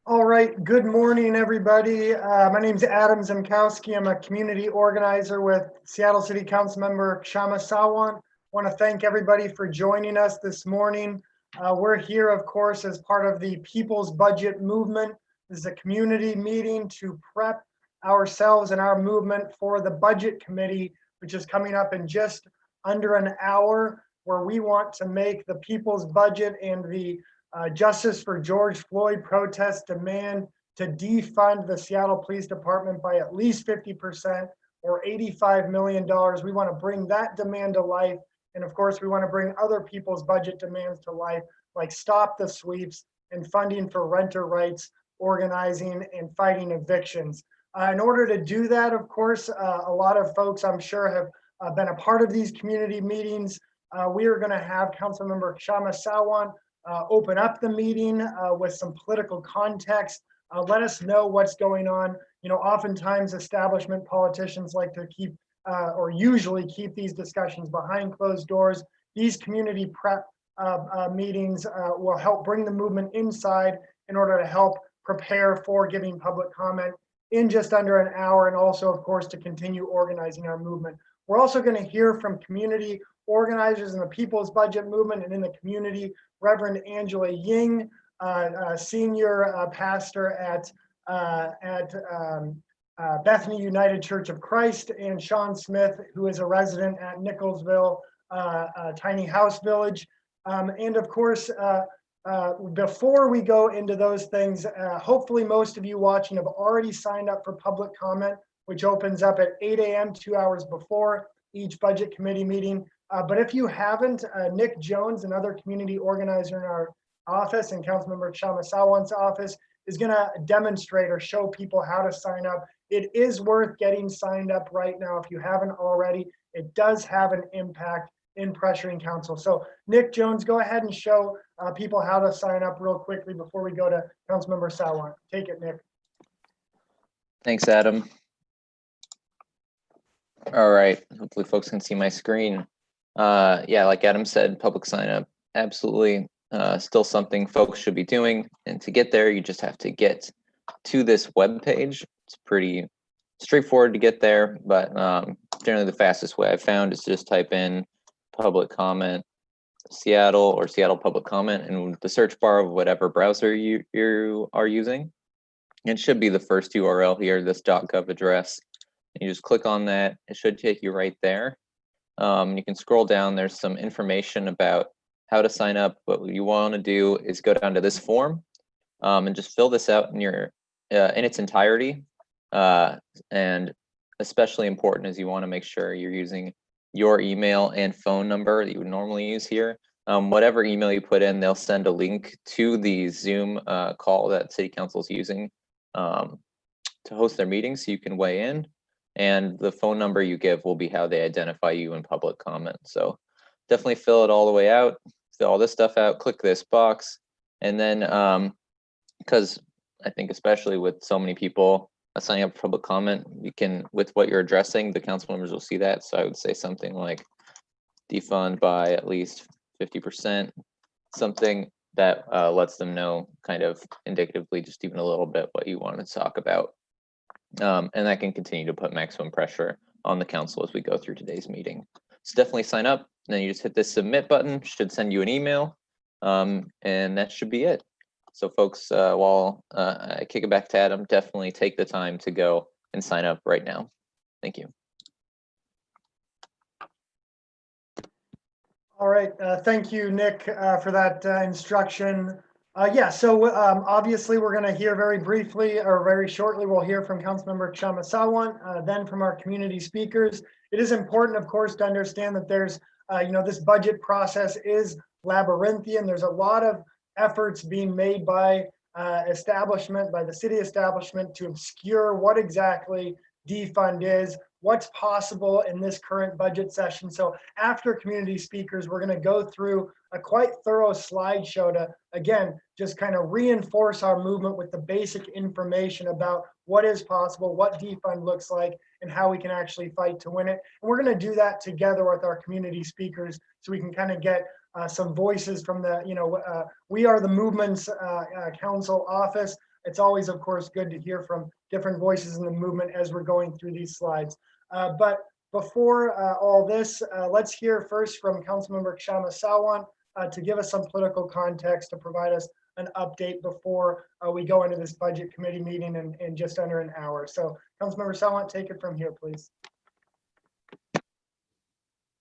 All right, good morning, everybody. My name is Adam Zemkowski. I'm a community organizer with Seattle City Councilmember Kshama Sawant. I want to thank everybody for joining us this morning. We're here, of course, as part of the People's Budget Movement. This is a community meeting to prep ourselves and our movement for the Budget Committee, which is coming up in just under an hour, where we want to make the people's budget and the Justice for George Floyd protest demand to defund the Seattle Police Department by at least 50% or $85 million. We want to bring that demand to life. And of course, we want to bring other people's budget demands to life, like stop the sweeps and funding for renter rights, organizing, and fighting evictions. In order to do that, of course, a lot of folks I'm sure have been a part of these community meetings. We are going to have Councilmember Kshama Sawant open up the meeting with some political context. Let us know what's going on. You know, oftentimes establishment politicians like to keep or usually keep these discussions behind closed doors. These community prep meetings will help bring the movement inside in order to help prepare for giving public comment in just under an hour, and also, of course, to continue organizing our movement. We're also going to hear from community organizers in the People's Budget Movement and in the community. Reverend Angela Ying, senior pastor at Bethany United Church of Christ, and Sean Smith, who is a resident at Nicholsville Tiny House Village. And of course, before we go into those things, hopefully most of you watching have already signed up for public comment, which opens up at 8 a.m., 2 hours before each budget committee meeting. But if you haven't, Nick Jones, another community organizer in our office, and Councilmember Kshama Sawant's office, is going to demonstrate or show people how to sign up. It is worth getting signed up right now if you haven't already. It does have an impact in pressuring council. So Nick Jones, go ahead and show people how to sign up real quickly before we go to Councilmember Sawant. Take it, Nick. Thanks, Adam. All right, hopefully folks can see my screen. Yeah, like Adam said, public sign up, absolutely still something folks should be doing. And to get there, you just have to get to this web page. It's pretty straightforward to get there, but generally the fastest way I've found is just type in public comment Seattle or Seattle public comment in the search bar of whatever browser you are using. It should be the first URL here, this .gov address. You just click on that. It should take you right there. You can scroll down. There's some information about how to sign up. What you want to do is go down to this form and just fill this out in its entirety. And especially important is you want to make sure you're using your email and phone number that you would normally use here. Whatever email you put in, they'll send a link to the Zoom call that City Council is using to host their meetings, so you can weigh in. And the phone number you give will be how they identify you in public comment. So definitely fill it all the way out, fill all this stuff out, click this box. And then, because I think especially with so many people signing up for public comment, you can, with what you're addressing, the council members will see that. So I would say something like defund by at least 50%, something that lets them know kind of indicatively just even a little bit what you want to talk about. And that can continue to put maximum pressure on the council as we go through today's meeting. So definitely sign up, and then you just hit this submit button, should send you an email, and that should be it. So folks, while I kick it back to Adam, definitely take the time to go and sign up right now. Thank you. All right, thank you, Nick, for that instruction. Yeah, so obviously we're going to hear very briefly or very shortly, we'll hear from Councilmember Kshama Sawant, then from our community speakers. It is important, of course, to understand that there's, this budget process is labyrinthian. There's a lot of efforts being made by the city establishment to obscure what exactly defund is, what's possible in this current budget session. So after community speakers, we're going to go through a quite thorough slideshow to, again, just kind of reinforce our movement with the basic information about what is possible, what defund looks like, and how we can actually fight to win it. And we're going to do that together with our community speakers so we can kind of get some voices from the, we are the movement's council office. it's always, of course, good to hear from different voices in the movement as we're going through these slides. But before all this, let's hear first from Councilmember Kshama Sawant to give us some political context, to provide us an update before we go into this budget committee meeting in just under an hour. So Councilmember Sawant, take it from here, please.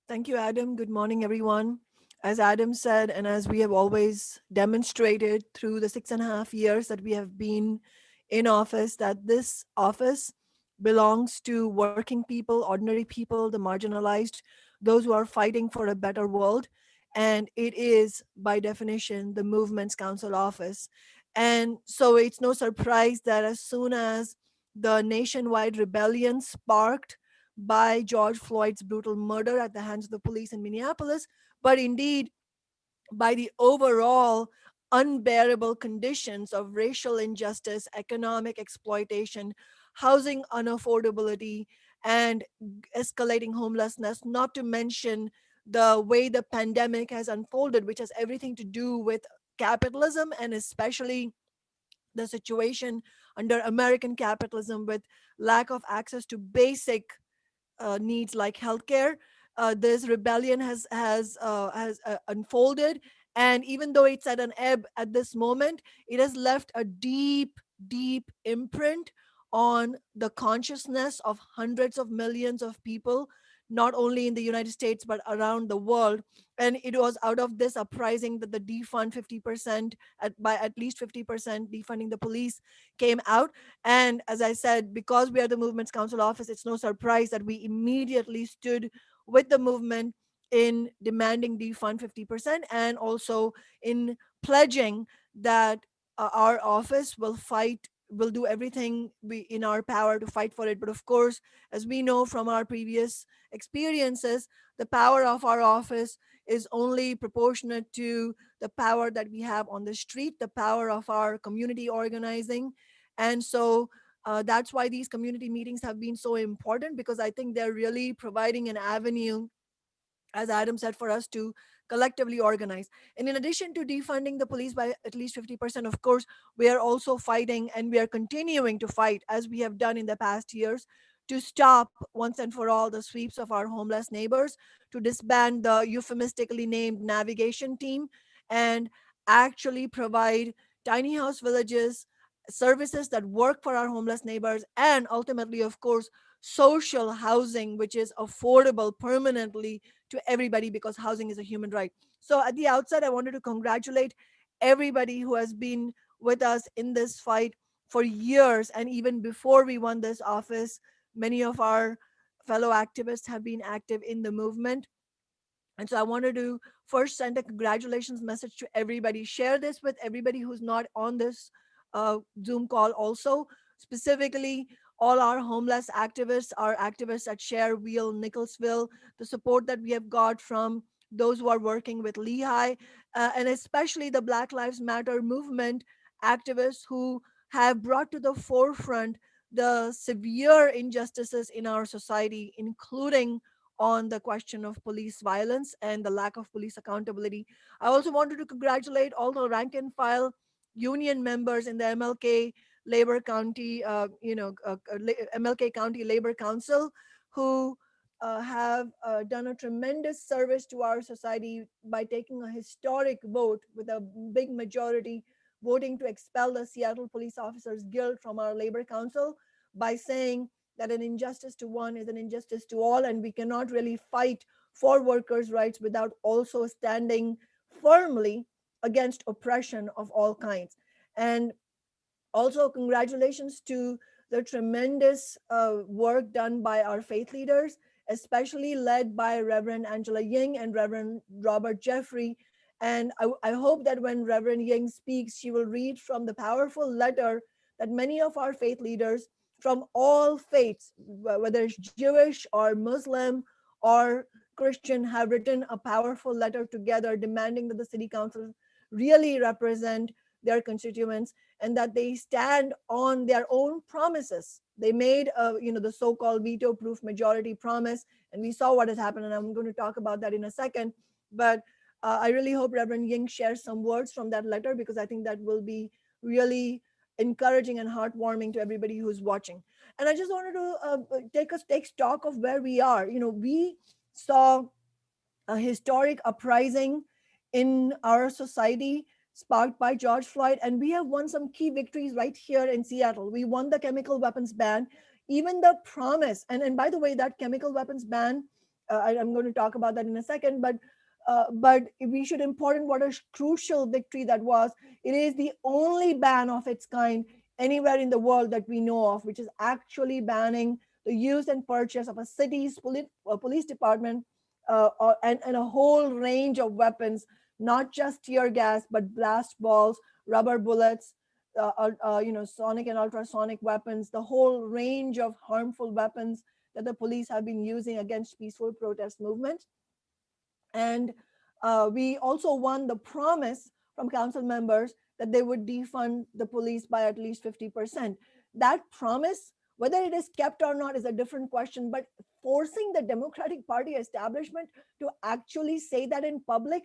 Thank you, Adam. Good morning, everyone. As Adam said, and as we have always demonstrated through the 6.5 years that we have been in office, that this office belongs to working people, ordinary people, the marginalized, those who are fighting for a better world. And it is, by definition, the movement's council office. And so it's no surprise that as soon as the nationwide rebellion sparked by George Floyd's brutal murder at the hands of the police in Minneapolis, but indeed by the overall unbearable conditions of racial injustice, economic exploitation, housing unaffordability, and escalating homelessness, not to mention the way the pandemic has unfolded, which has everything to do with capitalism, and especially the situation under American capitalism with lack of access to basic needs like healthcare. This rebellion has unfolded, and even though it's at an ebb at this moment, it has left a deep, deep imprint on the consciousness of hundreds of millions of people, not only in the United States but around the world. And it was out of this uprising that the defund 50% by at least 50% defunding the police came out. And as I said, because we are the movement's council office, it's no surprise that we immediately stood with the movement in demanding defund 50% and also in pledging that our office will do everything in our power to fight for it. But of course, as we know from our previous experiences, the power of our office is only proportionate to the power that we have on the street, the power of our community organizing. And so that's why these community meetings have been so important, because I think they're really providing an avenue, as Adam said, for us to collectively organize. And in addition to defunding the police by at least 50%, of course, we are also fighting, and we are continuing to fight, as we have done in the past years, to stop once and for all the sweeps of our homeless neighbors, to disband the euphemistically named navigation team, and actually provide tiny house villages, services that work for our homeless neighbors, and ultimately, of course, social housing, which is affordable permanently to everybody, because housing is a human right. So at the outset, I wanted to congratulate everybody who has been with us in this fight for years. And even before we won this office, many of our fellow activists have been active in the movement. And so I wanted to first send a congratulations message to everybody. Share this with everybody who's not on this Zoom call also. Specifically, all our homeless activists, our activists at Share Wheel, Nicholsville, the support that we have got from those who are working with Lehigh, and especially the Black Lives Matter movement activists who have brought to the forefront the severe injustices in our society, including on the question of police violence and the lack of police accountability. I also wanted to congratulate all the rank and file union members in the MLK Labor County, MLK County Labor Council, who have done a tremendous service to our society by taking a historic vote with a big majority, voting to expel the Seattle Police Officers Guild from our Labor Council by saying that an injustice to one is an injustice to all, and we cannot really fight for workers' rights without also standing firmly against oppression of all kinds. And also, congratulations to the tremendous work done by our faith leaders, especially led by Reverend Angela Ying and Reverend Robert Jeffrey. And I hope that when Reverend Ying speaks, she will read from the powerful letter that many of our faith leaders from all faiths, whether it's Jewish or Muslim or Christian, have written a powerful letter together demanding that the city council really represent their constituents and that they stand on their own promises. They made the so-called veto-proof majority promise, and we saw what has happened, and I'm going to talk about that in a second. But I really hope Reverend Ying shares some words from that letter, because I think that will be really encouraging and heartwarming to everybody who's watching. And I just wanted to take stock of where we are. We saw a historic uprising in our society sparked by George Floyd, and we have won some key victories right here in Seattle. We won the chemical weapons ban, even the promise. And by the way, that chemical weapons ban, I'm going to talk about that in a second, but we should important what a crucial victory that was. It is the only ban of its kind anywhere in the world that we know of, which is actually banning the use and purchase of a city's police department and a whole range of weapons, not just tear gas, but blast balls, rubber bullets, sonic and ultrasonic weapons, the whole range of harmful weapons that the police have been using against peaceful protest movements. And we also won the promise from council members that they would defund the police by at least 50%. That promise, whether it is kept or not, is a different question, but forcing the Democratic Party establishment to actually say that in public,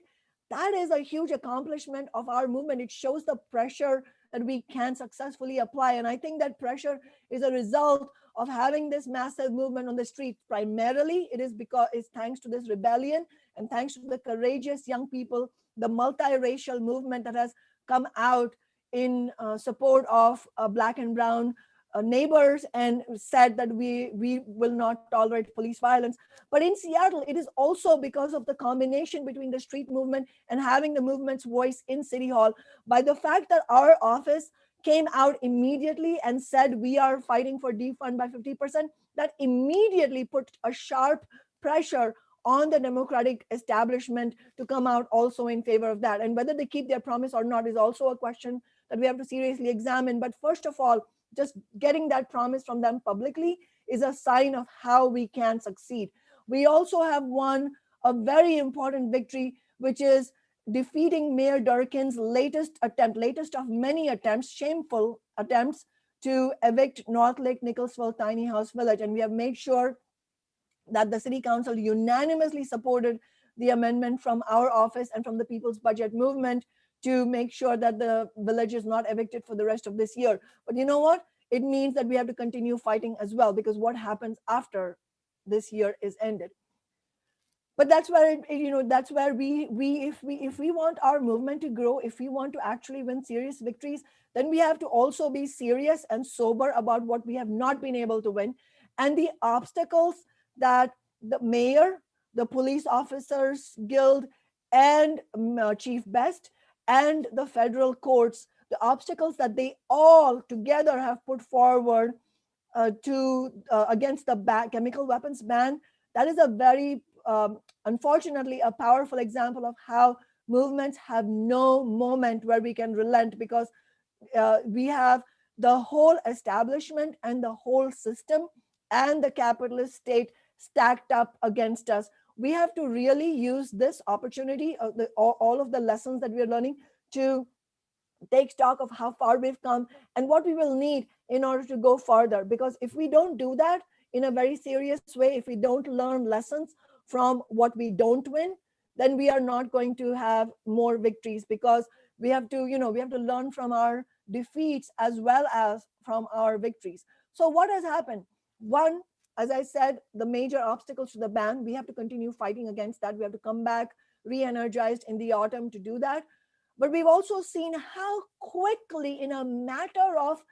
that is a huge accomplishment of our movement. It shows the pressure that we can successfully apply. And I think that pressure is a result of having this massive movement on the street. Primarily, it is because it's thanks to this rebellion and thanks to the courageous young people, the multiracial movement that has come out in support of Black and brown neighbors and said that we will not tolerate police violence. But in Seattle, it is also because of the combination between the street movement and having the movement's voice in City Hall, by the fact that our office came out immediately and said we are fighting for defund by 50%, that immediately put a sharp pressure on the Democratic establishment to come out also in favor of that. And whether they keep their promise or not is also a question that we have to seriously examine. But first of all, just getting that promise from them publicly is a sign of how we can succeed. We also have won a very important victory, which is defeating Mayor Durkin's latest of many attempts, shameful attempts to evict North Lake Nicholasville Tiny House Village. And we have made sure that the City Council unanimously supported the amendment from our office and from the People's Budget Movement to make sure that the village is not evicted for the rest of this year. But you know what? It means that we have to continue fighting as well, because what happens after this year is ended. But that's where that's where if we want our movement to grow, if we want to actually win serious victories, then we have to also be serious and sober about what we have not been able to win, and the obstacles that the mayor, the police officers guild, and Chief Best and the federal courts, the obstacles that they all together have put forward against the chemical weapons ban. That is a very unfortunately a powerful example of how movements have no moment where we can relent, because we have the whole establishment and the whole system and the capitalist state stacked up against us. We have to really use this opportunity of all of the lessons that we are learning to take stock of how far we've come and what we will need in order to go further. Because if we don't do that in a very serious way, if we don't learn lessons from what we don't win, then we are not going to have more victories, because we have to learn from our defeats as well as from our victories. So what has happened? One, as I said, the major obstacles to the ban, we have to continue fighting against that. We have to come back re-energized in the autumn to do that. But we've also seen how quickly, in a matter of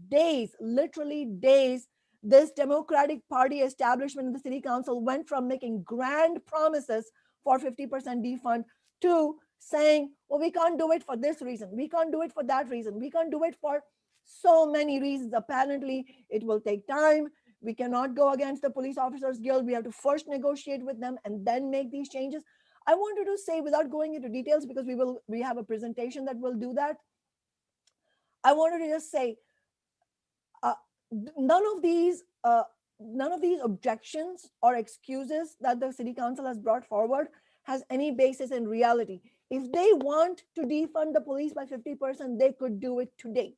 days, literally days, this Democratic Party establishment in the City Council went from making grand promises for 50% defund to saying, well, we can't do it for this reason. We can't do it for that reason. We can't do it for so many reasons. Apparently, it will take time. We cannot go against the Police Officers Guild. We have to first negotiate with them and then make these changes. I wanted to say, without going into details, because we have a presentation that will do that, I wanted to just say, none of these objections or excuses that the City Council has brought forward has any basis in reality. If they want to defund the police by 50%, they could do it today.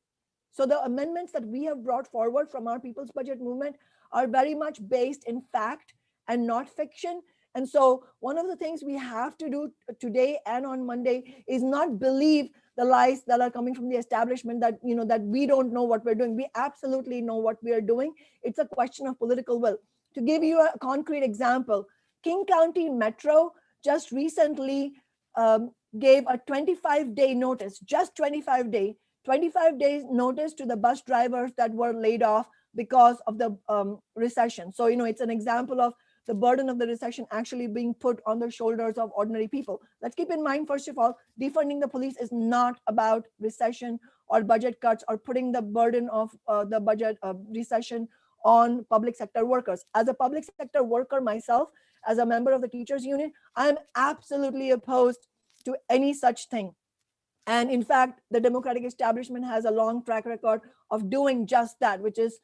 So the amendments that we have brought forward from our People's Budget Movement are very much based in fact and not fiction. And so one of the things we have to do today and on Monday is not believe the lies that are coming from the establishment that, that we don't know what we're doing. We absolutely know what we are doing. It's a question of political will. To give you a concrete example, King County Metro just recently gave a 25-day notice, just 25 days notice to the bus drivers that were laid off because of the recession. So, it's an example of the burden of the recession actually being put on the shoulders of ordinary people. Let's keep in mind, first of all, defunding the police is not about recession or budget cuts or putting the burden of the budget recession on public sector workers. As a public sector worker myself, as a member of the teachers union, I'm absolutely opposed to any such thing. And in fact, the Democratic establishment has a long track record of doing just that, which is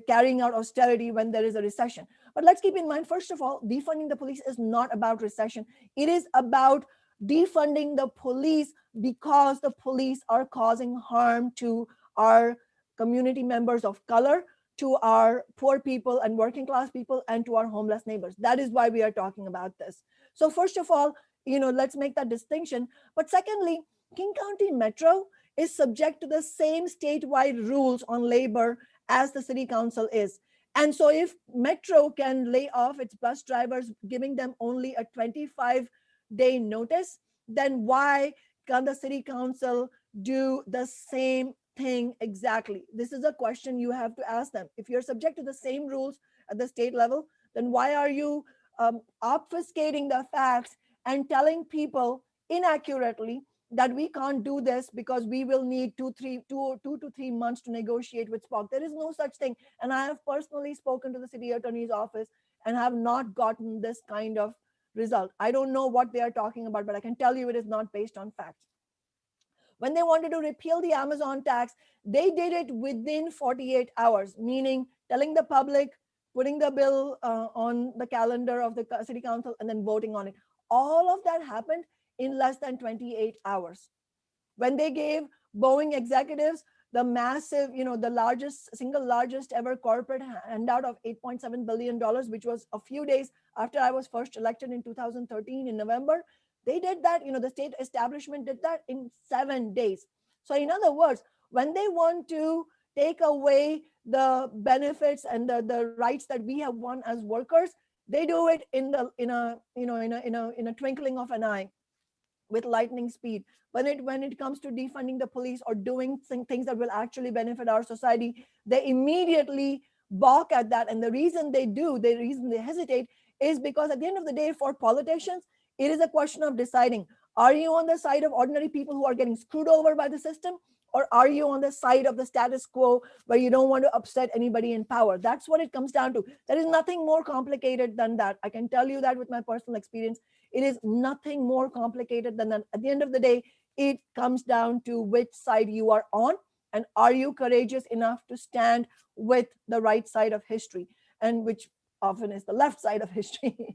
carrying out austerity when there is a recession. But let's keep in mind, first of all, defunding the police is not about recession. It is about defunding the police because the police are causing harm to our community members of color, to our poor people and working class people, and to our homeless neighbors. That is why we are talking about this. So first of all, let's make that distinction. But secondly, King County Metro is subject to the same statewide rules on labor as the city council is. And so if Metro can lay off its bus drivers, giving them only a 25-day notice, then why can the city council do the same thing exactly? This is a question you have to ask them. If you're subject to the same rules at the state level, then why are you obfuscating the facts and telling people inaccurately that we can't do this because we will need 2 to 3 months to negotiate with SPOC? There is no such thing. And I have personally spoken to the city attorney's office and have not gotten this kind of result. I don't know what they are talking about, but I can tell you it is not based on facts. When they wanted to repeal the Amazon tax, they did it within 48 hours, meaning telling the public, putting the bill on the calendar of the city council, and then voting on it. All of that happened in less than 28 hours. When they gave Boeing executives the massive, the single largest ever corporate handout of $8.7 billion, which was a few days after I was first elected in 2013 in November, they did that, the state establishment did that in 7 days. So in other words, when they want to take away the benefits and the rights that we have won as workers, they do it in a twinkling of an eye, with lightning speed. When it comes to defunding the police or doing things that will actually benefit our society, they immediately balk at that. And the reason they hesitate is because at the end of the day, for politicians, it is a question of deciding, are you on the side of ordinary people who are getting screwed over by the system? Or are you on the side of the status quo where you don't want to upset anybody in power? That's what it comes down to. There is nothing more complicated than that. I can tell you that with my personal experience. It is nothing more complicated than that. At the end of the day, it comes down to which side you are on, and are you courageous enough to stand with the right side of history, and which often is the left side of history,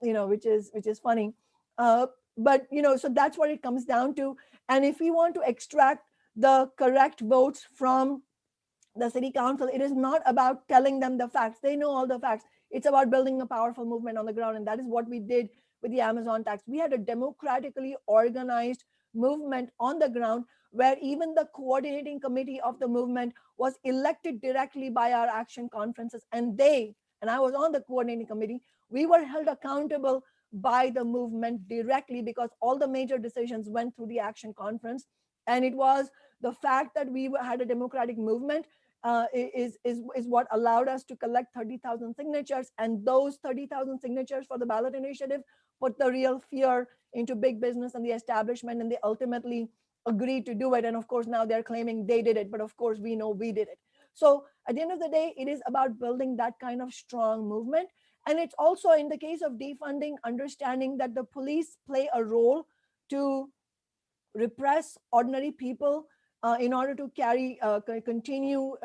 which is funny. But so that's what it comes down to. And if we want to extract the correct votes from the city council, it is not about telling them the facts. They know all the facts. It's about building a powerful movement on the ground. And that is what we did with the Amazon tax. We had a democratically organized movement on the ground where even the coordinating committee of the movement was elected directly by our action conferences. And I was on the coordinating committee, we were held accountable by the movement directly because all the major decisions went through the action conference. And it was the fact that we had a democratic movement is what allowed us to collect 30,000 signatures. And those 30,000 signatures for the ballot initiative put the real fear into big business and the establishment, and they ultimately agreed to do it. And of course, now they're claiming they did it, but of course, we know we did it. So at the end of the day, it is about building that kind of strong movement. And it's also, in the case of defunding, understanding that the police play a role to repress ordinary people in order to continue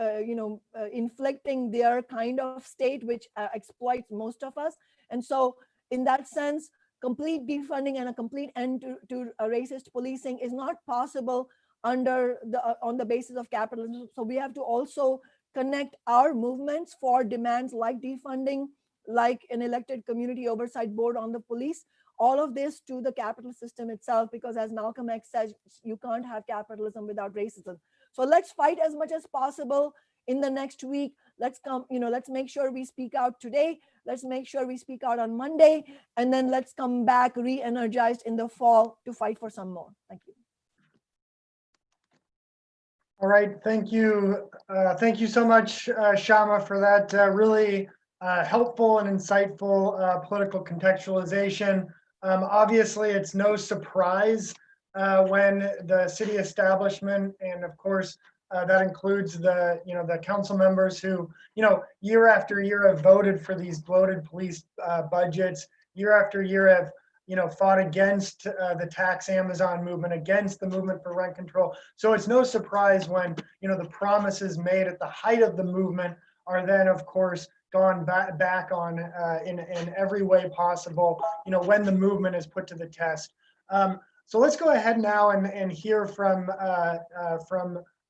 inflicting their kind of state, which exploits most of us. And so in that sense, complete defunding and a complete end to racist policing is not possible on the basis of capitalism. So we have to also connect our movements for demands like defunding, like an elected community oversight board on the police, all of this to the capital system itself, because as Malcolm X says, you can't have capitalism without racism. So let's fight as much as possible in the next week. Let's make sure we speak out today. Let's make sure we speak out on Monday, and then let's come back re-energized in the fall to fight for some more. Thank you. All right, thank you. Thank you so much, Kshama, for that really helpful and insightful political contextualization. Obviously, it's no surprise when the city establishment, and of course, that includes the council members who, year after year have voted for these bloated police budgets, year after year have fought against the tax Amazon movement, against the movement for rent control. So it's no surprise when, the promises made at the height of the movement are then, of course, gone back on in every way possible, when the movement is put to the test. So let's go ahead now and hear from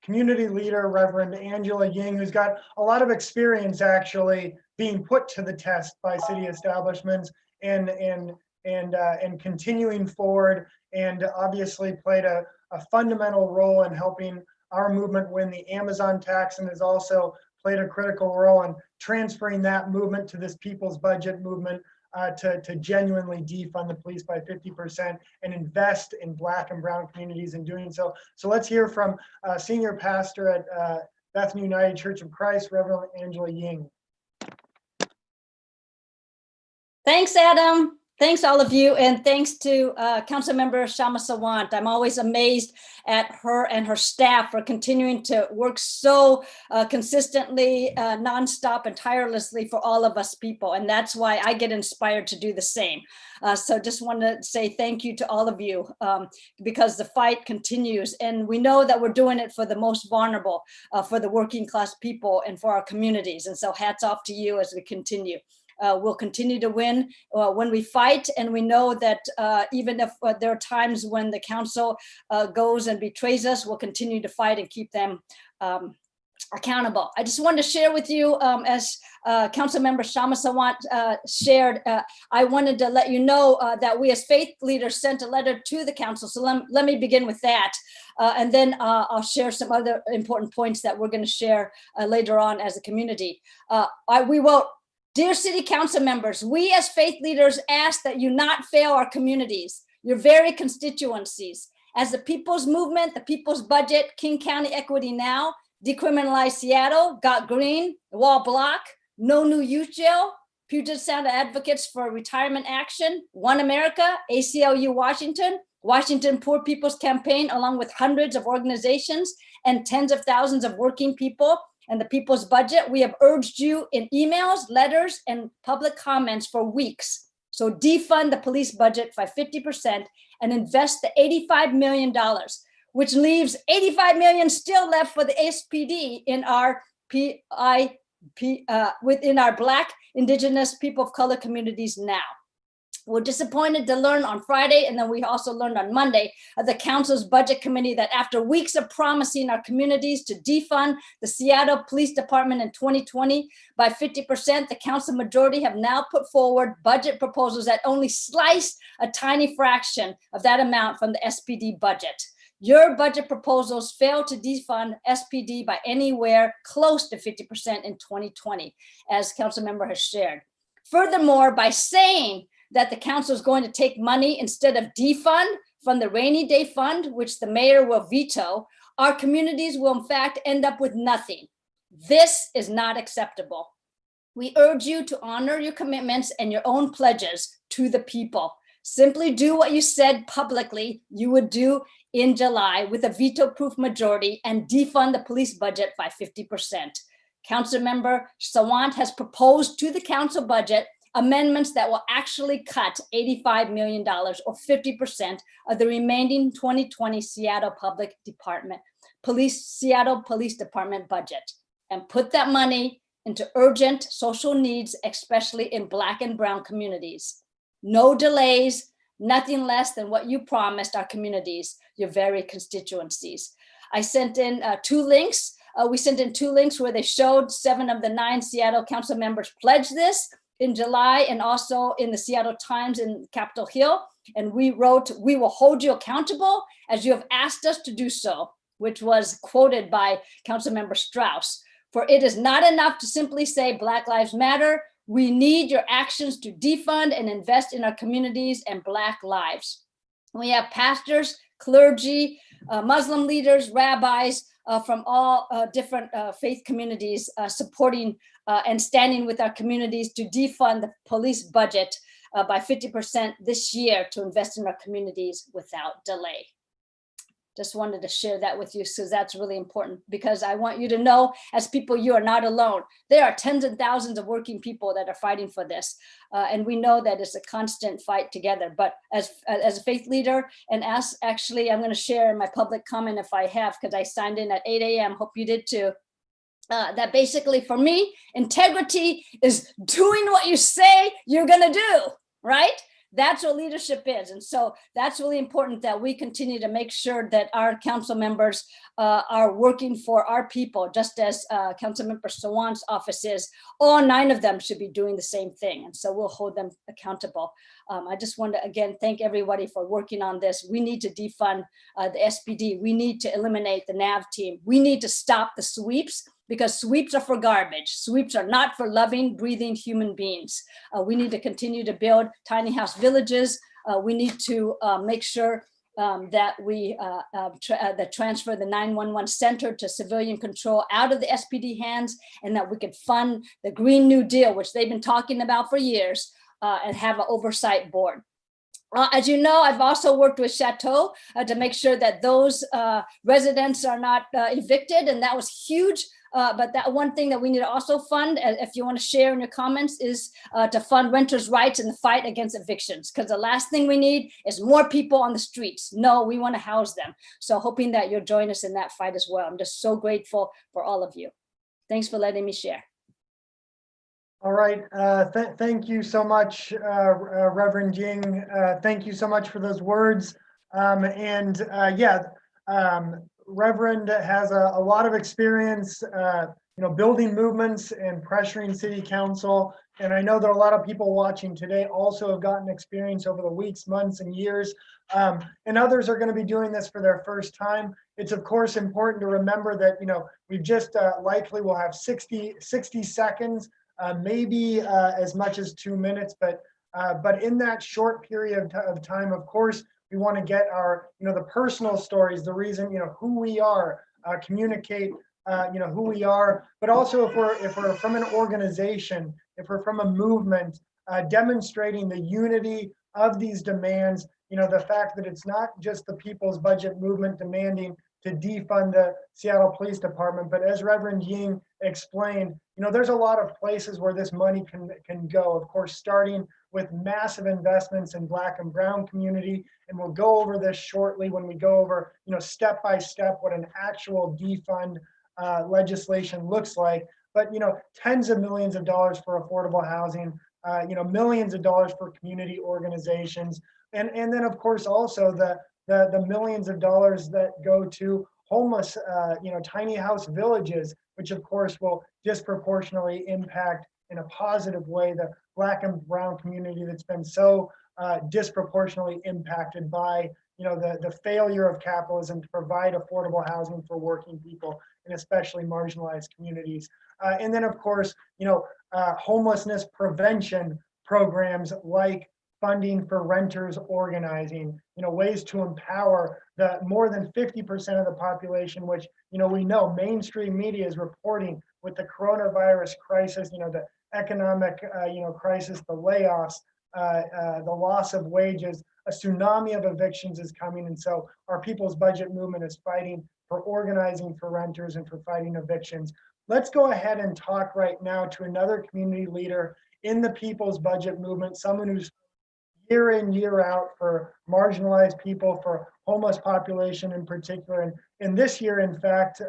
community leader, Reverend Angela Ying, who's got a lot of experience actually being put to the test by city establishments and continuing forward, and obviously played a fundamental role in helping our movement win the Amazon tax, and has also played a critical role in transferring that movement to this people's budget movement to genuinely defund the police by 50% and invest in Black and Brown communities in doing so. So let's hear from Senior Pastor at Bethany United Church of Christ, Reverend Angela Ying. Thanks, Adam. Thanks, all of you, and thanks to Councilmember Kshama Sawant. I'm always amazed at her and her staff for continuing to work so consistently, nonstop, and tirelessly for all of us people, and that's why I get inspired to do the same. So just want to say thank you to all of you, because the fight continues, and we know that we're doing it for the most vulnerable, for the working class people, and for our communities, and so hats off to you as we continue. We'll continue to win when we fight, and we know that even if there are times when the council goes and betrays us, we'll continue to fight and keep them accountable. I just wanted to share with you, as Councilmember Kshama Sawant shared, I wanted to let you know that we as faith leaders sent a letter to the council. So let me begin with that. And then I'll share some other important points that we're going to share later on as a community. We wrote, "Dear City Council members, we as faith leaders ask that you not fail our communities, your very constituencies. As the People's Movement, the People's Budget, King County Equity Now, Decriminalize Seattle, Got Green, Wall Block, No New Youth Jail, Puget Sound Advocates for Retirement Action, One America, ACLU Washington, Washington Poor People's Campaign, along with hundreds of organizations and tens of thousands of working people, and the People's Budget, we have urged you in emails, letters, and public comments for weeks. So defund the police budget by 50% and invest the $85 million, which leaves $85 million still left for the SPD in our within our Black, Indigenous, people of color communities now. We're disappointed to learn on Friday, and then we also learned on Monday of the council's budget committee that after weeks of promising our communities to defund the Seattle Police Department in 2020 by 50%, the council majority have now put forward budget proposals that only slice a tiny fraction of that amount from the SPD budget. Your budget proposals failed to defund SPD by anywhere close to 50% in 2020, as council member has shared. Furthermore, by saying that the council is going to take money instead of defund from the rainy day fund, which the mayor will veto, our communities will in fact end up with nothing. This is not acceptable. We urge you to honor your commitments and your own pledges to the people. Simply do what you said publicly you would do in July with a veto-proof majority and defund the police budget by 50%. Councilmember Sawant has proposed to the council budget amendments that will actually cut $85 million or 50% of the remaining 2020 Seattle Seattle Police Department budget, and put that money into urgent social needs, especially in Black and Brown communities. No delays, nothing less than what you promised our communities, your very constituencies. I sent in two links. We sent in two links where they showed 7 of the 9 Seattle council members pledged this. in July and also in the Seattle Times in Capitol Hill. And we wrote, "We will hold you accountable as you have asked us to do so," which was quoted by Councilmember Strauss. "For it is not enough to simply say Black Lives Matter. We need your actions to defund and invest in our communities and Black lives." We have pastors, clergy, Muslim leaders, rabbis from all different faith communities supporting and standing with our communities to defund the police budget by 50% this year to invest in our communities without delay. Just wanted to share that with you, because that's really important, because I want you to know, as people, you are not alone. There are tens and thousands of working people that are fighting for this. And we know that it's a constant fight together. But as a faith leader, and actually, I'm going to share my public comment if I have, because I signed in at 8 a.m. Hope you did too. That basically for me, integrity is doing what you say you're going to do, right? That's what leadership is. And so that's really important, that we continue to make sure that our council members are working for our people, just as Councilmember Sawant's office is. All 9 of them should be doing the same thing. And so we'll hold them accountable. I just want to, again, thank everybody for working on this. We need to defund the SPD. We need to eliminate the NAV team. We need to stop the sweeps, because sweeps are for garbage. Sweeps are not for loving, breathing human beings. We need to continue to build tiny house villages. We need to make sure that we transfer the 911 center to civilian control out of the SPD hands, and that we could fund the Green New Deal, which they've been talking about for years, and have an oversight board. As you know, I've also worked with Chateau to make sure that those residents are not evicted, and that was huge. But that one thing that we need to also fund, if you want to share in your comments, is to fund renters' rights in the fight against evictions. Because the last thing we need is more people on the streets. No, we want to house them. So hoping that you'll join us in that fight as well. I'm just so grateful for all of you. Thanks for letting me share. All right. Thank you so much, Reverend Jing. Thank you so much for those words. Reverend has a lot of experience, building movements and pressuring city council. And I know that a lot of people watching today also have gotten experience over the weeks, months, and years. And others are going to be doing this for their first time. It's of course important to remember that, we've just likely will have 60 seconds, maybe as much as 2 minutes, but in that short period of time, of course, we want to get our, the personal stories, the reason, who we are, communicate, who we are, but also if we're from an organization, if we're from a movement, demonstrating the unity of these demands, the fact that it's not just the People's Budget Movement demanding to defund the Seattle Police Department, but as Reverend Ying explained, there's a lot of places where this money can go, of course, starting with massive investments in Black and Brown community. And we'll go over this shortly when we go over, step by step what an actual defund legislation looks like. But, tens of millions of dollars for affordable housing, millions of dollars for community organizations. And then, of course, also the millions of dollars that go to homeless, tiny house villages, which of course will disproportionately impact in a positive way the Black and Brown community that's been so disproportionately impacted by the failure of capitalism to provide affordable housing for working people and especially marginalized communities. And then of course, homelessness prevention programs like funding for renters organizing, ways to empower the more than 50% of the population, which, we know mainstream media is reporting with the coronavirus crisis, the economic, crisis, the layoffs, the loss of wages, a tsunami of evictions is coming. And so our People's Budget Movement is fighting for organizing for renters and for fighting evictions. Let's go ahead and talk right now to another community leader in the People's Budget Movement, someone who's year in, year out for marginalized people, for homeless population in particular. And this year, in fact,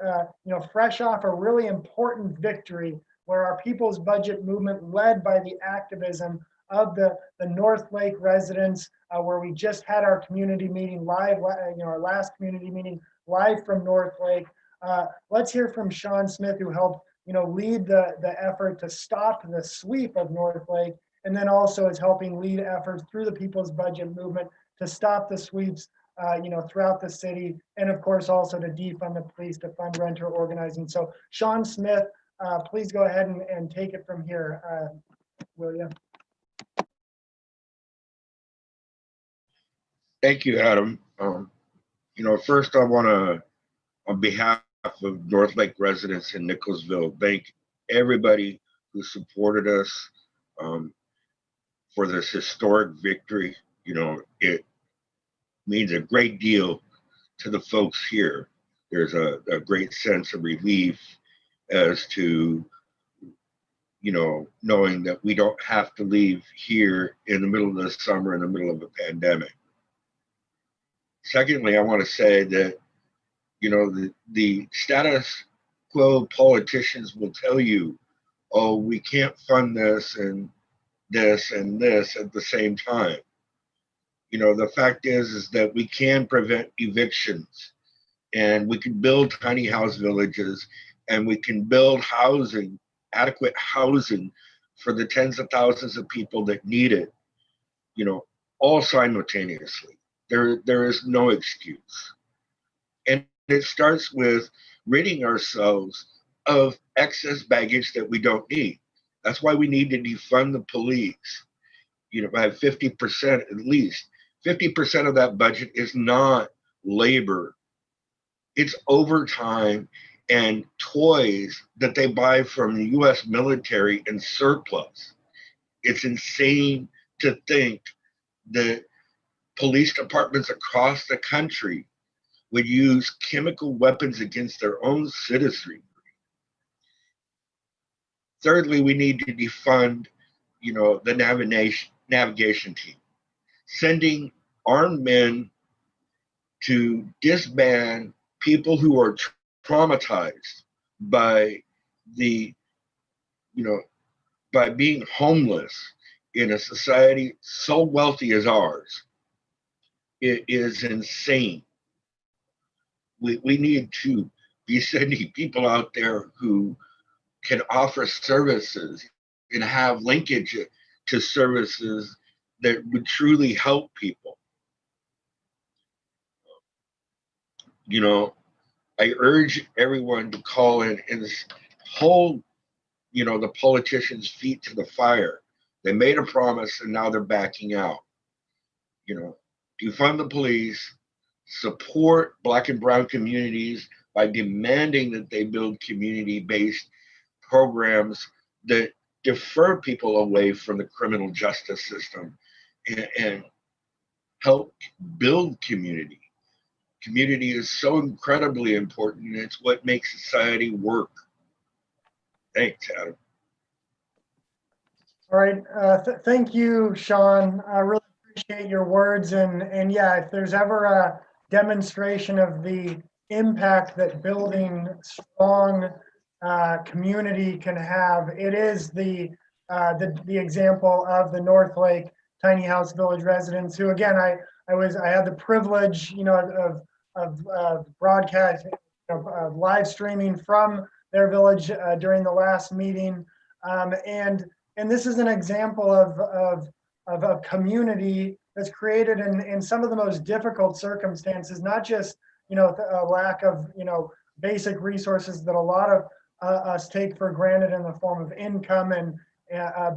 fresh off a really important victory where our People's Budget Movement, led by the activism of the North Lake residents, where we just had our community meeting live, our last community meeting live from North Lake. Let's hear from Sean Smith, who helped lead the effort to stop the sweep of North Lake, and then also is helping lead efforts through the People's Budget Movement to stop the sweeps, throughout the city, and of course also to defund the police, to fund renter organizing. So Sean Smith, please go ahead and take it from here, will you? Thank you, Adam. First I want to, on behalf of North Lake residents in Nicholasville, thank everybody who supported us for this historic victory. It means a great deal to the folks here. There's a great sense of relief as to, knowing that we don't have to leave here in the middle of the summer, in the middle of a pandemic. Secondly, I want to say that, the status quo politicians will tell you, oh, we can't fund this and this and this at the same time. The fact is that we can prevent evictions, and we can build tiny house villages, and we can build housing, adequate housing for the tens of thousands of people that need it, all simultaneously. There is no excuse. And it starts with ridding ourselves of excess baggage that we don't need. That's why we need to defund the police, by 50% at least. 50% of that budget is not labor. It's overtime and toys that they buy from the US military in surplus. It's insane to think that police departments across the country would use chemical weapons against their own citizenry. Thirdly, we need to defund, the navigation team, sending armed men to disband people who are traumatized by by being homeless in a society so wealthy as ours. It is insane. We need to be sending people out there who can offer services and have linkage to services that would truly help people. I urge everyone to call in and hold, the politicians' feet to the fire. They made a promise and now they're backing out. Defund the police, support Black and Brown communities by demanding that they build community-based programs that defer people away from the criminal justice system and help build community. Community is so incredibly important, and it's what makes society work. Thanks, Adam. All right, thank you, Sean. I really appreciate your words, and yeah, if there's ever a demonstration of the impact that building strong community can have, it is the example of the North Lake Tiny House Village residents, who again I had the privilege of broadcast live streaming from their village during the last meeting, and this is an example of a community that's created in some of the most difficult circumstances, not just a lack of basic resources that a lot of us take for granted in the form of income, and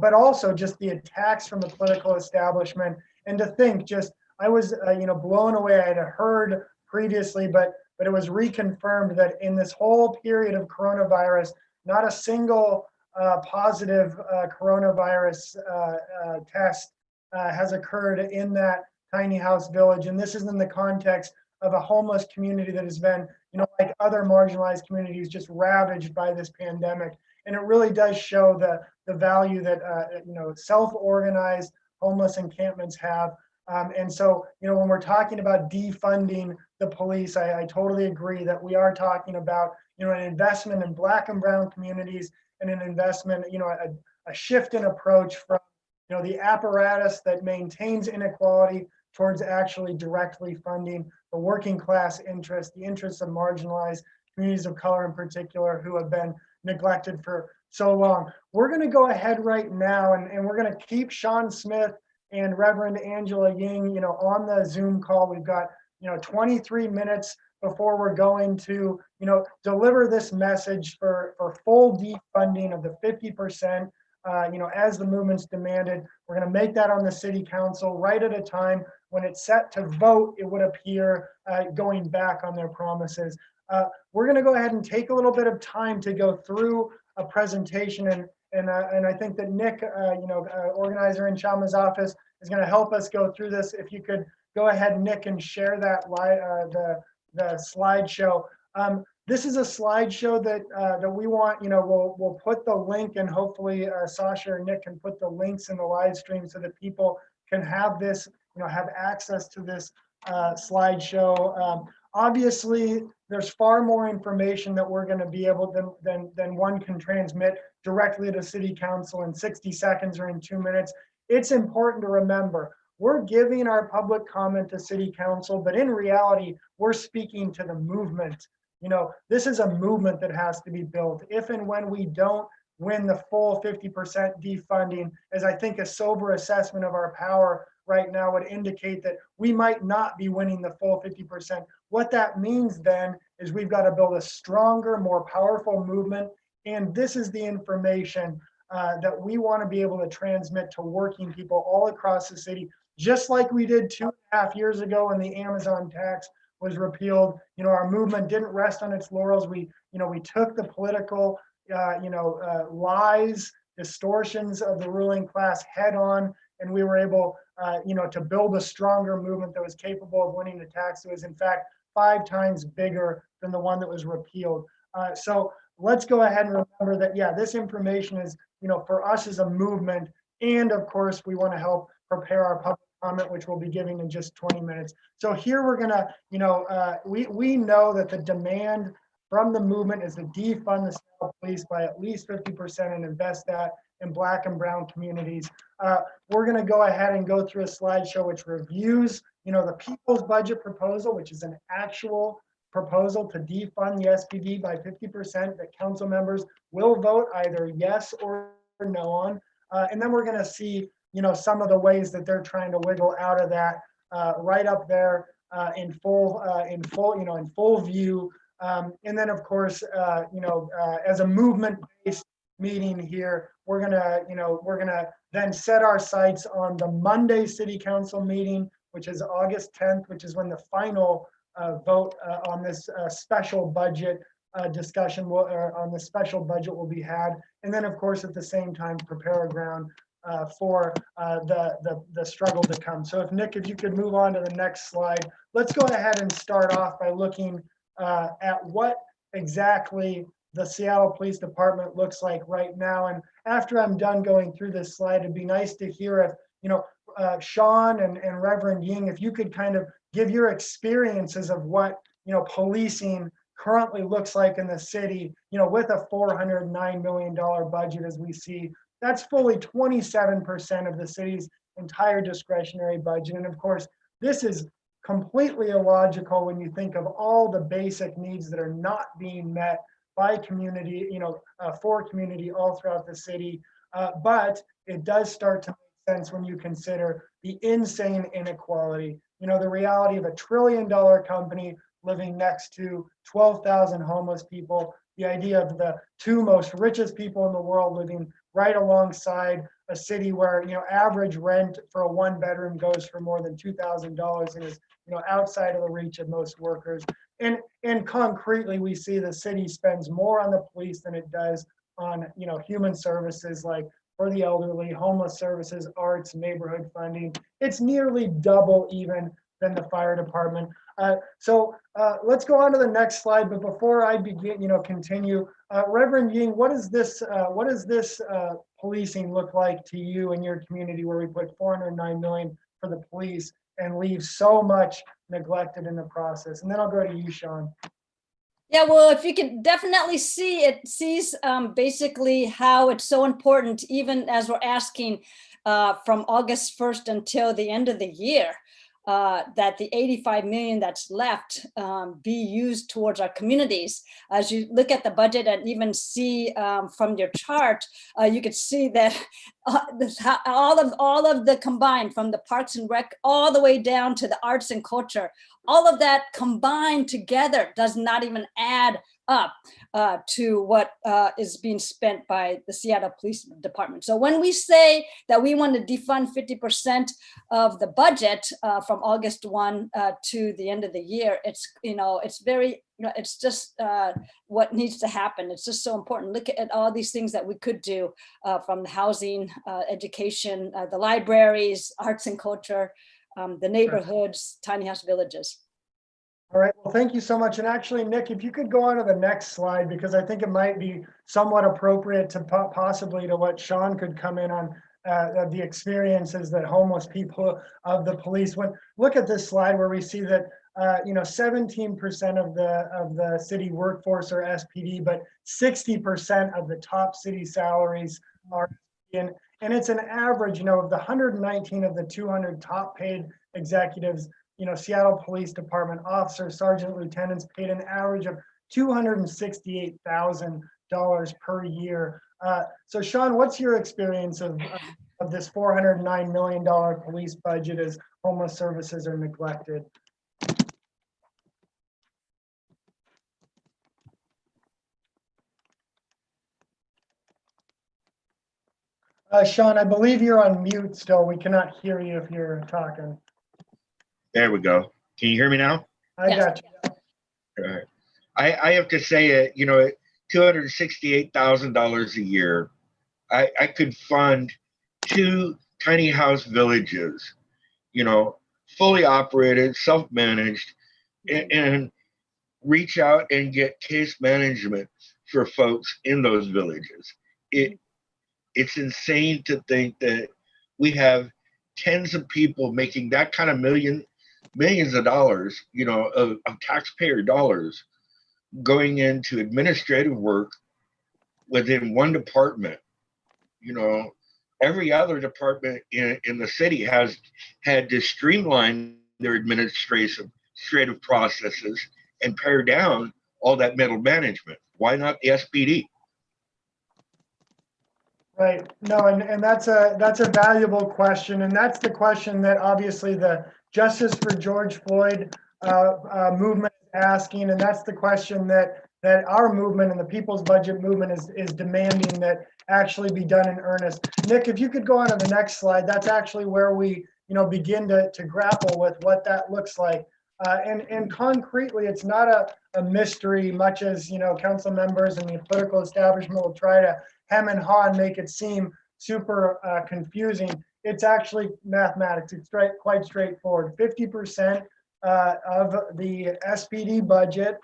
but also just the attacks from the political establishment. And to think, I was blown away. I had heard previously, but it was reconfirmed that in this whole period of coronavirus, not a single positive coronavirus test has occurred in that tiny house village. And this is in the context of a homeless community that has been, like other marginalized communities, just ravaged by this pandemic. And it really does show the value that self-organized homeless encampments have. And so, when we're talking about defunding the police, I totally agree that we are talking about, an investment in Black and Brown communities, and an investment, a shift in approach from, the apparatus that maintains inequality towards actually directly funding the working class interest, the interests of marginalized communities of color in particular, who have been, neglected for so long. We're going to go ahead right now, and we're going to keep Sean Smith and Reverend Angela Ying, on the Zoom call. We've got, 23 minutes before we're going to, deliver this message for full defunding of the 50%, as the movement's demanded. We're going to make that on the city council right at a time when it's set to vote, it would appear, going back on their promises. We're going to go ahead and take a little bit of time to go through a presentation, and I think that Nick, organizer in Kshama's office, is going to help us go through this. If you could go ahead, Nick, and share that the slideshow. This is a slideshow that we want. We'll put the link, and hopefully Sasha or Nick can put the links in the live stream so that people can have this, have access to this slideshow. Obviously, there's far more information that we're going to be able than one can transmit directly to City Council in 60 seconds or in 2 minutes. It's important to remember, we're giving our public comment to City Council, but in reality, we're speaking to the movement. This is a movement that has to be built. If and when we don't win the full 50% defunding, as I think a sober assessment of our power right now would indicate that we might not be winning the full 50%. What that means then is we've got to build a stronger, more powerful movement. And this is the information that we want to be able to transmit to working people all across the city, just like we did 2.5 years ago when the Amazon tax was repealed. Our movement didn't rest on its laurels. We took the political, lies, distortions of the ruling class head on, and we were able, to build a stronger movement that was capable of winning the tax. It was, in fact, 5 times bigger than the one that was repealed. So let's go ahead and remember that, yeah, this information is, for us as a movement, and of course, we want to help prepare our public comment, which we'll be giving in just 20 minutes. So here we're gonna, we know that the demand from the movement is to defund the Seattle police by at least 50% and invest that in Black and brown communities. We're gonna go ahead and go through a slideshow which reviews, the people's budget proposal, which is an actual proposal to defund the SPD by 50% that council members will vote either yes or no on. And then we're gonna see, some of the ways that they're trying to wiggle out of that, right up there in full view. And then of course, as a movement-based meeting here, we're gonna then set our sights on the Monday City Council meeting, which is August 10th, which is when the final vote on this special budget discussion on the special budget will be had. And then of course, at the same time, prepare a ground for the struggle to come. So if Nick, if you could move on to the next slide, let's go ahead and start off by looking at what exactly the Seattle Police Department looks like right now. And after I'm done going through this slide, it'd be nice to hear if, Sean and Reverend Ying, if you could kind of give your experiences of what, policing currently looks like in the city, with a $409 million budget as we see. That's fully 27% of the city's entire discretionary budget. And of course, this is completely illogical when you think of all the basic needs that are not being met by community, for community all throughout the city. But it does start to make sense when you consider the insane inequality. The reality of $1 trillion company living next to 12,000 homeless people, the idea of the 2 most richest people in the world living right alongside a city where, average rent for a 1-bedroom goes for more than $2,000 and is, outside of the reach of most workers. And concretely, we see the city spends more on the police than it does on, human services like for the elderly, homeless services, arts, neighborhood funding. It's nearly double even than the fire department. So let's go on to the next slide. But before I begin, continue, Reverend Ying, what does this policing look like to you in your community, where we put $409 million for the police and leave so much neglected in the process? And then I'll go to you, Sean. Yeah, well, if you can definitely see, it sees basically how it's so important, even as we're asking from August 1st until the end of the year. that the 85 million that's left be used towards our communities. As you look at the budget and even see from your chart, you could see that all of the combined, from the Parks and Rec all the way down to the arts and culture, all of that combined together does not even add up to what is being spent by the Seattle Police Department. So when we say that we want to defund 50% of the budget from August 1 to the end of the year, it's, it's very, it's just what needs to happen. It's just so important. Look at all these things that we could do from the housing, education, the libraries, arts and culture, the neighborhoods, tiny house villages. All right, well, thank you so much. And actually, Nick, if you could go on to the next slide, because I think it might be somewhat appropriate to possibly to what Sean could come in on the experiences that homeless people of the police. Look at this slide where we see that 17% of the city workforce are SPD, but 60% of the top city salaries are in. And it's an average, of the 119 of the 200 top paid executives, Seattle Police Department officers, sergeant, lieutenants paid an average of $268,000 per year. So Sean, what's your experience of this $409 million police budget as homeless services are neglected? Sean, I believe you're on mute still. We cannot hear you if you're talking. There we go. Can you hear me now? I got you. All right. I have to say, $268,000 a year, I could fund 2 tiny house villages, fully operated, self-managed, and reach out and get case management for folks in those villages. It's insane to think that we have tens of people making that kind of millions of dollars, of taxpayer dollars going into administrative work within one department. Every other department in the city has had to streamline their administrative processes and pare down all that middle management. Why not the SPD? Right. No, and that's a valuable question, and that's the question that obviously the Justice for George Floyd movement is asking, and that's the question that our movement and the People's Budget movement is demanding that actually be done in earnest. Nick, if you could go on to the next slide, that's actually where we begin to grapple with what that looks like. And concretely, it's not a mystery, much as council members and the political establishment will try to hem and haw and make it seem super confusing. It's actually mathematics. It's quite straightforward. 50% of the SPD budget,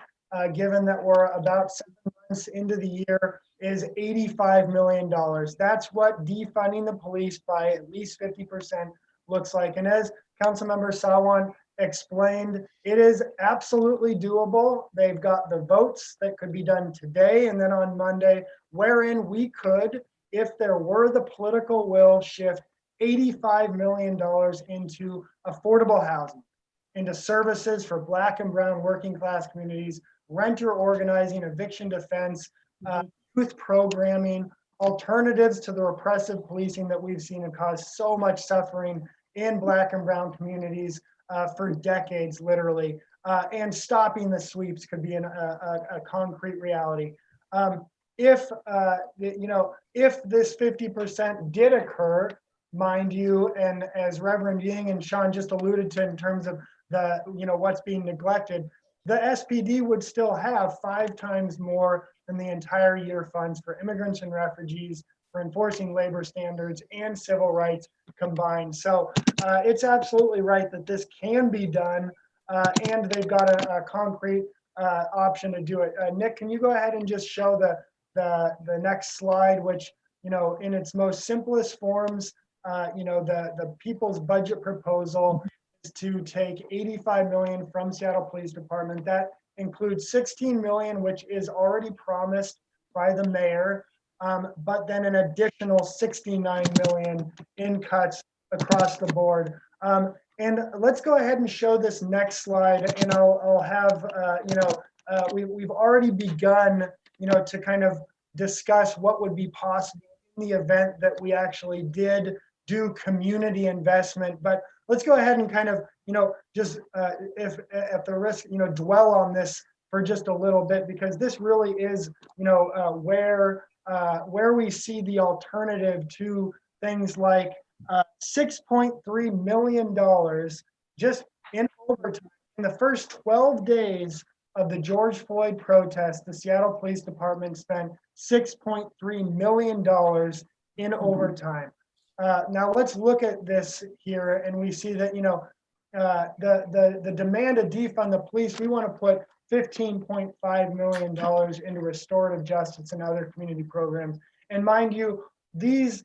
given that we're about 7 months into the year, is $85 million. That's what defunding the police by at least 50% looks like. And as Councilmember Sawant explained, it is absolutely doable. They've got the votes that could be done today and then on Monday, wherein we could, if there were the political will, shift $85 million into affordable housing, into services for Black and brown working class communities, renter organizing, eviction defense, youth programming, alternatives to the repressive policing that we've seen and caused so much suffering in Black and brown communities for decades, literally, and stopping the sweeps could be a concrete reality. If this 50% did occur, mind you, and as Reverend Ying and Sean just alluded to in terms of the what's being neglected, the SPD would still have 5 times more than the entire year funds for immigrants and refugees, for enforcing labor standards and civil rights combined. So it's absolutely right that this can be done, and they've got a concrete option to do it. Nick, can you go ahead and just show the next slide, which in its most simplest forms, the people's budget proposal is to take 85 million from Seattle Police Department. That includes 16 million, which is already promised by the mayor. But then an additional 69 million in cuts across the board. And And let's go ahead and show this next slide, and I'll have, we've already begun, to kind of discuss what would be possible in the event that we actually did do community investment. But let's go ahead and kind of, just if at the risk, dwell on this for just a little bit, because this really is, where we see the alternative to things like $6.3 million just in overtime. In the first 12 days of the George Floyd protest, the Seattle Police Department spent $6.3 million in overtime. Now let's look at this here, and we see that, the demand to defund the police, we want to put $15.5 million into restorative justice and other community programs. And mind you, these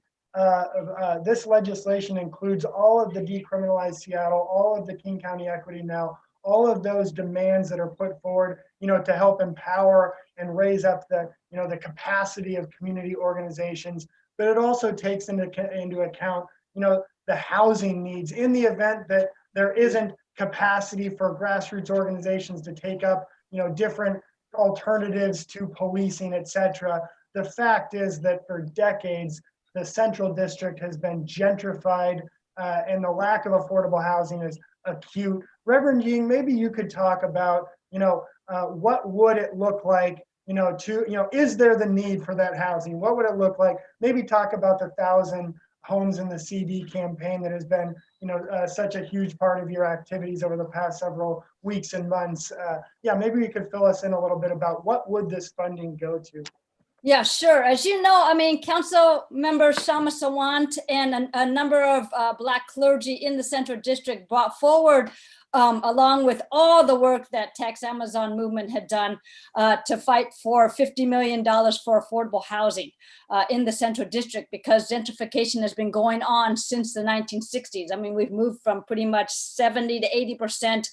this legislation includes all of the decriminalized Seattle, all of the King County Equity Now, all of those demands that are put forward, to help empower and raise up the, the capacity of community organizations. But it also takes into account, the housing needs in the event that there isn't capacity for grassroots organizations to take up, different alternatives to policing, et cetera. The fact is that for decades, the Central District has been gentrified, and the lack of affordable housing is acute. Reverend Jean, maybe you could talk about, what would it look like, is there the need for that housing? What would it look like? Maybe talk about the 1,000 homes in the CD campaign that has been, such a huge part of your activities over the past several weeks and months. Yeah, maybe you could fill us in a little bit about what would this funding go to? Yeah, sure. As you know, Councilmember Kshama Sawant and a number of Black clergy in the Central District brought forward, along with all the work that Tax Amazon movement had done, to fight for $50 million for affordable housing in the Central District, because gentrification has been going on since the 1960s. We've moved from pretty much 70 to 80%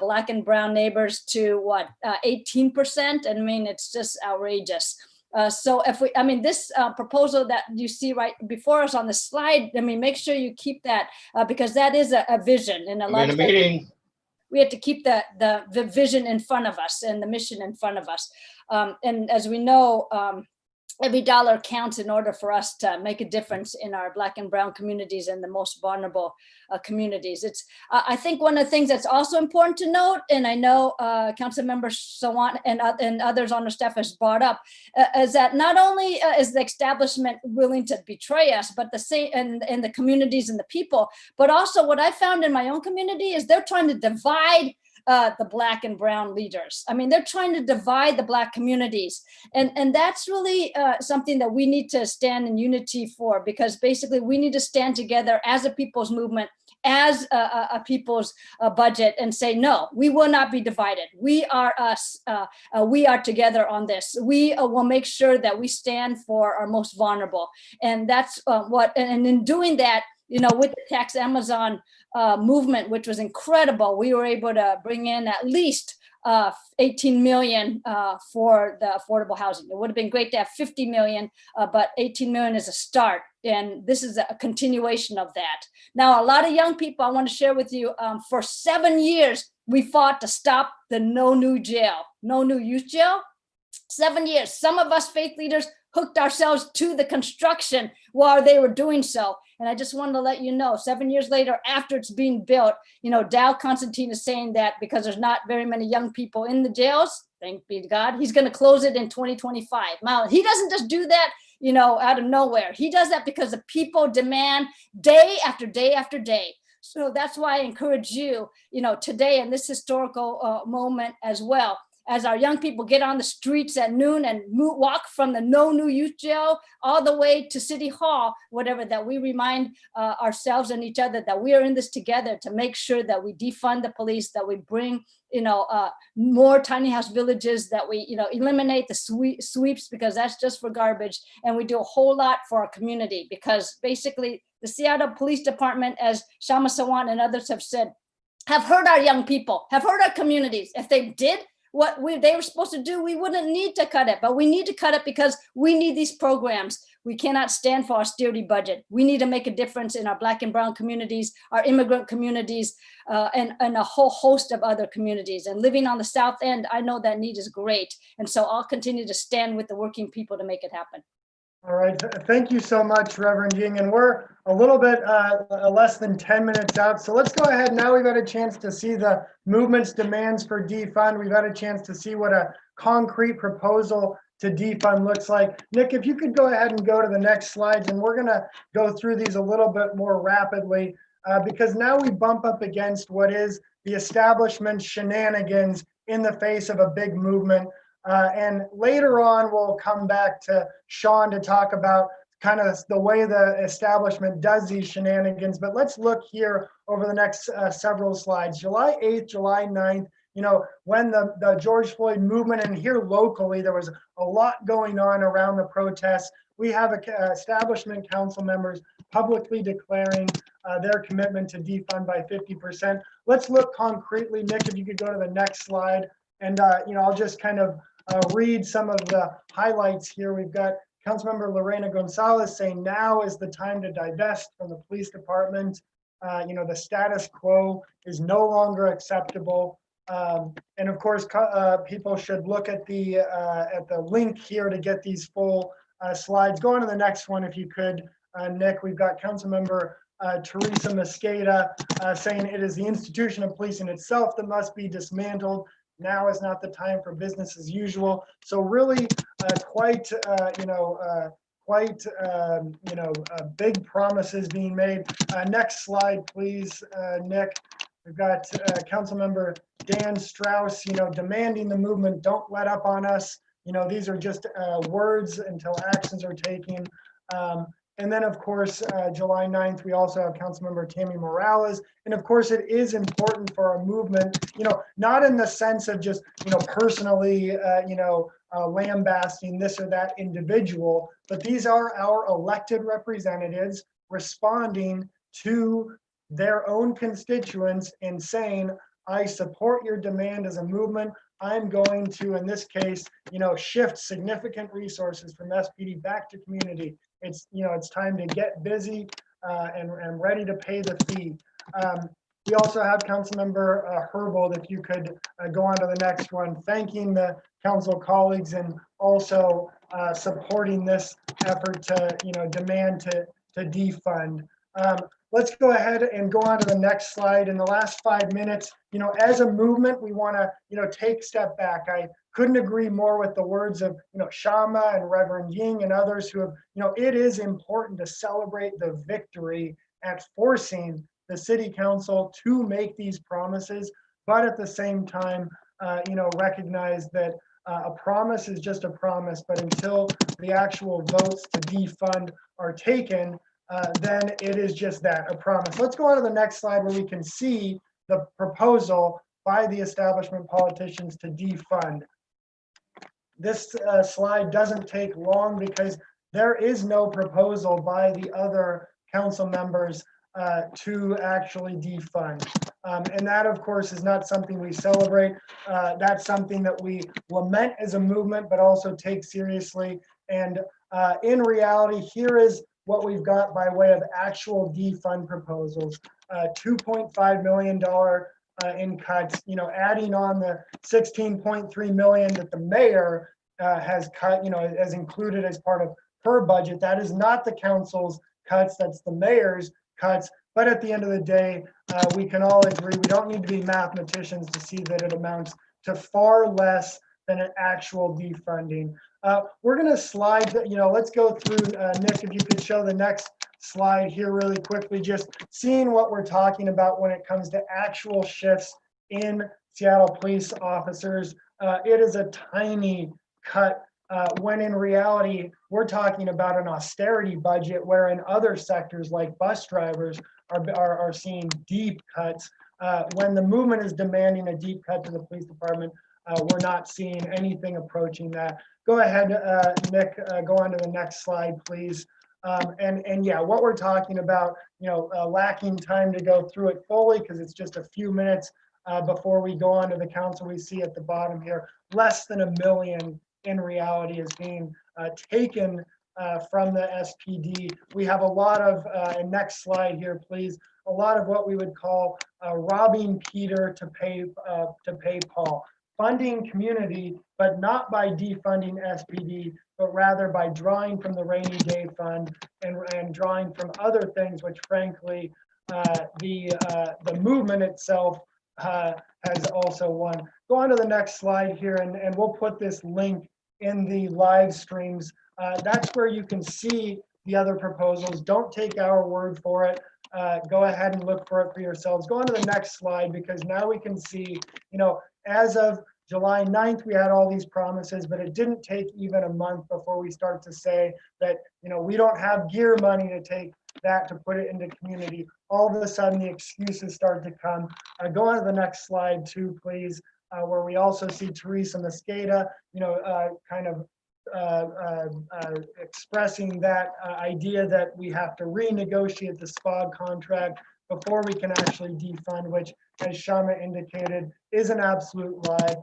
Black and brown neighbors to 18%? It's just outrageous. So if this proposal that you see right before us on the slide, make sure you keep that, because that is a vision. And a lot of we have to keep the vision in front of us and the mission in front of us. And as we know, every dollar counts in order for us to make a difference in our Black and brown communities and the most vulnerable communities. It's, I think one of the things that's also important to note, and I know Councilmember Sawant and others on the staff has brought up, is that not only is the establishment willing to betray us, but the same and the communities and the people, but also what I found in my own community is they're trying to divide the Black and brown leaders. They're trying to divide the Black communities. And that's really something that we need to stand in unity for, because basically we need to stand together as a people's movement, as a people's budget, and say, no, we will not be divided. We are us. We are together on this. We will make sure that we stand for our most vulnerable. And that's and in doing that, with the Tax Amazon movement, which was incredible, we were able to bring in at least 18 million for the affordable housing. It would have been great to have 50 million, but 18 million is a start. And this is a continuation of that. Now, a lot of young people, I want to share with you, for 7 years, we fought to stop the no new youth jail. 7 years. Some of us faith leaders hooked ourselves to the construction while they were doing so. And I just wanted to let you know, 7 years later, after it's being built, Dow Constantine is saying that because there's not very many young people in the jails, thank be to God, he's going to close it in 2025. Now, he doesn't just do that, out of nowhere. He does that because the people demand day after day after day. So that's why I encourage you, today in this historical moment as well, as our young people get on the streets at noon and walk from the no new youth jail all the way to City Hall, whatever, that we remind ourselves and each other that we are in this together to make sure that we defund the police, that we bring, more tiny house villages, that we, eliminate the sweeps, because that's just for garbage. And we do a whole lot for our community, because basically the Seattle Police Department, as Kshama Sawant and others have said, have heard our young people, have heard our communities. If they did they were supposed to do, we wouldn't need to cut it, but we need to cut it because we need these programs. We cannot stand for austerity budget. We need to make a difference in our Black and brown communities, our immigrant communities, and a whole host of other communities. And living on the South End, I know that need is great. And so I'll continue to stand with the working people to make it happen. All right, thank you so much, Reverend Ying. And we're a little bit less than 10 minutes out. So let's go ahead. Now we've had a chance to see the movement's demands for defund. We've had a chance to see what a concrete proposal to defund looks like. Nick, if you could go ahead and go to the next slides, and we're gonna go through these a little bit more rapidly because now we bump up against what is the establishment shenanigans in the face of a big movement. And later on, we'll come back to Sean to talk about kind of the way the establishment does these shenanigans. But let's look here over the next several slides. July 8th, July 9th, you know, when the George Floyd movement, and here locally, there was a lot going on around the protests. We have establishment council members publicly declaring their commitment to defund by 50%. Let's look concretely. Nick, if you could go to the next slide. And, you know, I'll just kind of read some of the highlights here. We've got Councilmember Lorena Gonzalez saying now is the time to divest from the police department. You know, the status quo is no longer acceptable. And of course, people should look at the link here to get these full slides. Go on to the next one if you could, Nick. We've got Councilmember Teresa Mosqueda saying it is the institution of policing itself that must be dismantled. Now is not the time for business as usual. So really quite big promises being made. Next slide, please, Nick. We've got Councilmember Dan Strauss, you know, demanding the movement, don't let up on us. You know, these are just words until actions are taken. And then, of course, July 9th, we also have Councilmember Tammy Morales. And of course, it is important for our movement, you know, not in the sense of just, you know, personally, lambasting this or that individual, but these are our elected representatives responding to their own constituents and saying, I support your demand as a movement. I'm going to, in this case, you know, shift significant resources from SPD back to community. It's, you know, it's time to get busy and ready to pay the fee. We also have Councilmember Herbold, if you could go on to the next one, thanking the council colleagues and also supporting this effort to, you know, demand to defund. Let's go ahead and go on to the next slide. In the last 5 minutes, you know, as a movement, we want to, you know, take a step back. I couldn't agree more with the words of, you know, Kshama and Reverend Ying and others who have, you know, it is important to celebrate the victory at forcing the city council to make these promises, but at the same time, you know, recognize that a promise is just a promise, but until the actual votes to defund are taken, then it is just that, a promise. Let's go on to the next slide where we can see the proposal by the establishment politicians to defund. This slide doesn't take long because there is no proposal by the other council members to actually defund. And that, of course, is not something we celebrate. That's something that we lament as a movement, but also take seriously. And in reality, here is what we've got by way of actual defund proposals. $2.5 million in cuts, you know, adding on the 16.3 million that the mayor has cut, you know, as included as part of her budget. That is not the council's cuts, that's the mayor's cuts. But at the end of the day, we can all agree, we don't need to be mathematicians to see that it amounts to far less than an actual defunding. We're gonna slide, you know, let's go through, Nick, if you could show the next slide here really quickly, just seeing what we're talking about when it comes to actual shifts in Seattle police officers. It is a tiny cut when in reality, we're talking about an austerity budget where in other sectors like bus drivers are seeing deep cuts. When the movement is demanding a deep cut to the police department, we're not seeing anything approaching that. Go ahead, Nick, go on to the next slide, please. And yeah, what we're talking about, you know, lacking time to go through it fully because it's just a few minutes. before we go on to the council. We see at the bottom here, less than $1 million in reality is being taken from the SPD. We have a lot of, and next slide here, please, a lot of what we would call robbing Peter to pay Paul. Funding community, but not by defunding SPD, but rather by drawing from the rainy day fund and drawing from other things, which frankly, the movement itself has also won. Go on to the next slide here, and we'll put this link in the live streams. That's where you can see the other proposals. Don't take our word for it. Go ahead and look for it for yourselves. Go on to the next slide, because now we can see, as of July 9th, we had all these promises, but it didn't take even a month before we start to say that, we don't have gear money to take that to put it into community. All of a sudden, the excuses start to come. Go on to the next slide too, please, where we also see Teresa Mosqueda, kind of expressing that idea that we have to renegotiate the SPOG contract before we can actually defund, which, as Kshama indicated, is an absolute lie.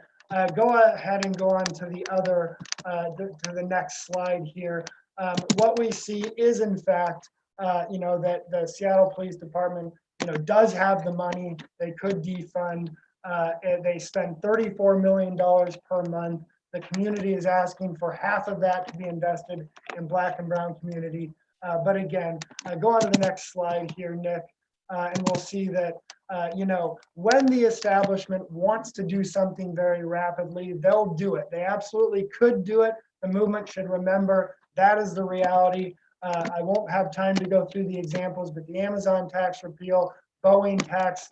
Go ahead and go on to the other, to the next slide here. What we see is, in fact, that the Seattle Police Department, does have the money. They could defund. They spend $34 million per month. The community is asking for half of that to be invested in Black and brown community. But again, go on to the next slide here, Nick, and we'll see that, when the establishment wants to do something very rapidly, they'll do it. They absolutely could do it. The movement should remember that is the reality. I won't have time to go through the examples, but the Amazon tax repeal, Boeing tax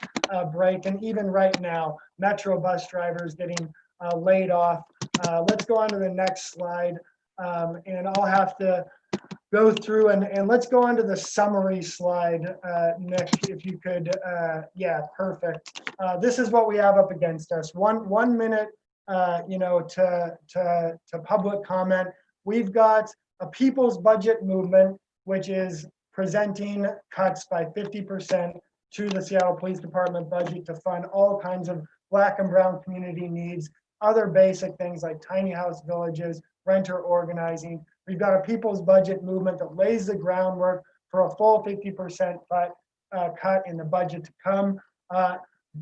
break, and even right now, Metro bus drivers getting laid off. Let's go on to the next slide, and I'll have to go through and let's go on to the summary slide, Nick, if you could. Yeah, perfect. This is what we have up against us. One minute, to public comment. We've got a people's budget movement, which is presenting cuts by 50% to the Seattle Police Department budget to fund all kinds of Black and brown community needs, other basic things like tiny house villages, renter organizing. We've got a people's budget movement that lays the groundwork for a full 50% cut in the budget to come,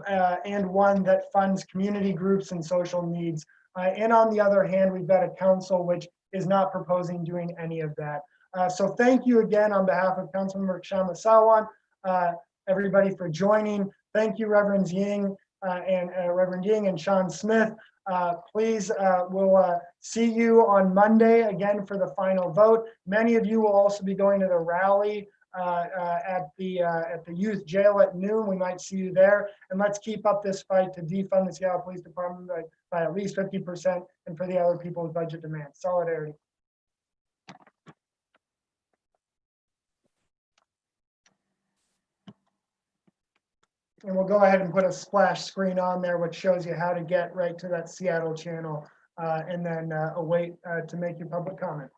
and one that funds community groups and social needs. And on the other hand, we've got a council which is not proposing doing any of that. So thank you again on behalf of Councilmember Kshama Sawant, everybody for joining. Thank you, Reverend Ying and Sean Smith. Please, we'll see you on Monday again for the final vote. Many of you will also be going to the rally at the youth jail at noon. We might see you there. And let's keep up this fight to defund the Seattle Police Department by at least 50% and for the other people's budget demands. Solidarity. And we'll go ahead and put a splash screen on there, which shows you how to get right to that Seattle channel, and then await to make your public comment.